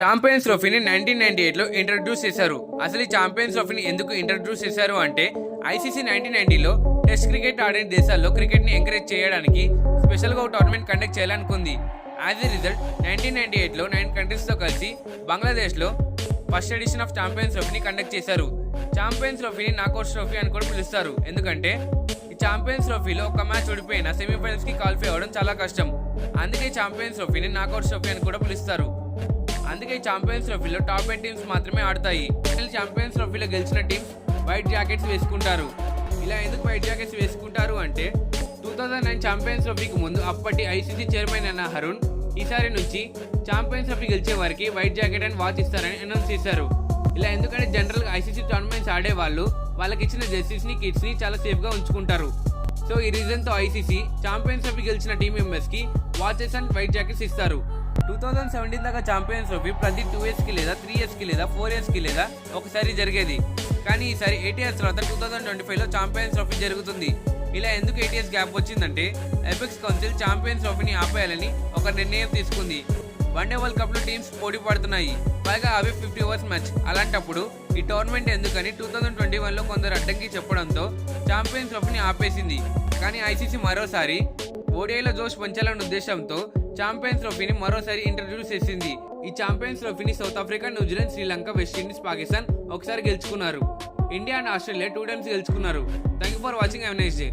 Champions ట్రోఫీని 1998లో introduce చేశారు. అసలు ఈ ఛాంపియన్స్ ట్రోఫీని ఎందుకు ఇంట్రడ్యూస్ చేశారు అంటే ఐసీసీ 1990లో టెస్ట్ క్రికెట్ ఆడిన దేశాల్లో క్రికెట్ని ఎంకరేజ్ చేయడానికి స్పెషల్గా ఒక టోర్నమెంట్ కండక్ట్ చేయాలనుకుంది. యాజ్ ఎ రిజల్ట్ 1998లో 9 కంట్రీస్తో కలిసి బంగ్లాదేశ్లో ఫస్ట్ ఎడిషన్ ఆఫ్ ఛాంపియన్స్ ట్రోఫీని కండక్ట్ చేశారు. ఛాంపియన్స్ ట్రోఫీని నాకౌట్ ట్రోఫీ అని కూడా పిలుస్తారు. ఎందుకంటే ఈ ఛాంపియన్స్ ట్రోఫీలో ఒక మ్యాచ్ ఓడిపోయినా సెమీఫైనల్స్కి క్వాలిఫై అవ్వడం చాలా కష్టం. అందుకే ఛాంపియన్స్ ట్రోఫీని నాకౌట్ ట్రోఫీ అని కూడా పిలుస్తారు. అందుకే ఛాంపియన్స్ ట్రోఫీలో టాప్ 10 టీమ్స్ మాత్రమే ఆడతాయి. ఛాంపియన్స్ ట్రోఫీలో గెలిచిన టీమ్స్ వైట్ జాకెట్స్ వేసుకుంటారు. ఇలా ఎందుకు వైట్ జాకెట్స్ వేసుకుంటారు అంటే 2009 ఛాంపియన్స్ ట్రోఫీకి ముందు అప్పటి ఐసీసీ చైర్మన్ అయిన హరుణ్ ఈసారి నుంచి ఛాంపియన్స్ ట్రోఫీ గెలిచే వారికి వైట్ జాకెట్ అండ్ వాచ్ ఇస్తారని అనౌన్స్ చేశారు. ఇలా ఎందుకంటే జనరల్గా ఐసీసీ టోర్నమెంట్స్ ఆడే వాళ్ళు వాళ్ళకి ఇచ్చిన జెర్సీస్ని కిట్స్ని చాలా సేఫ్గా ఉంచుకుంటారు. సో ఈ రీజన్తో ఐసీసీ ఛాంపియన్స్ ట్రోఫీ గెలిచిన టీం మెంబర్స్కి వాచెస్ అండ్ వైట్ జాకెట్స్ ఇస్తారు. 2017 దాకా ఛాంపియన్స్ ట్రోఫీ ప్రతి 2 ఇయర్స్కి లేదా 3 ఇయర్స్కి లేదా 4 ఇయర్స్కి లేదా ఒకసారి జరిగేది. కానీ ఈసారి 8 ఇయర్స్ తర్వాత 2025లో ఛాంపియన్స్ ట్రోఫీ జరుగుతుంది. ఇలా ఎందుకు 8 ఇయర్స్ గ్యాప్ వచ్చిందంటే ఎపెక్స్ కౌన్సిల్ ఛాంపియన్స్ ట్రోఫీని ఆపేయాలని ఒక నిర్ణయం తీసుకుంది. వన్డే వరల్డ్ కప్లో టీమ్స్ పోటీ పడుతున్నాయి, పైగా అవి 50 ఓవర్స్ మ్యాచ్. అలాంటప్పుడు ఈ టోర్నమెంట్ ఎందుకని 2021లో కొందరు అడ్డంకి చెప్పడంతో ఛాంపియన్స్ ట్రోఫీని ఆపేసింది. కానీ ఐసీసీ మరోసారి ఓడిఐలో జోష్ పెంచాలన్న ఉద్దేశంతో ఛాంపియన్స్ ట్రోఫీని మరోసారి ఇంట్రడ్యూస్ చేసింది. ఈ ఛాంపియన్స్ ట్రోఫీని South Africa, New Zealand, Sri Lanka, West Indies, Pakistan ఒకసారి గెలుచుకున్నారు. ఇండియా అండ్ ఆస్ట్రేలియా 2 టైమ్స్ గెలుచుకున్నారు. Thank you for watching. Have a nice day.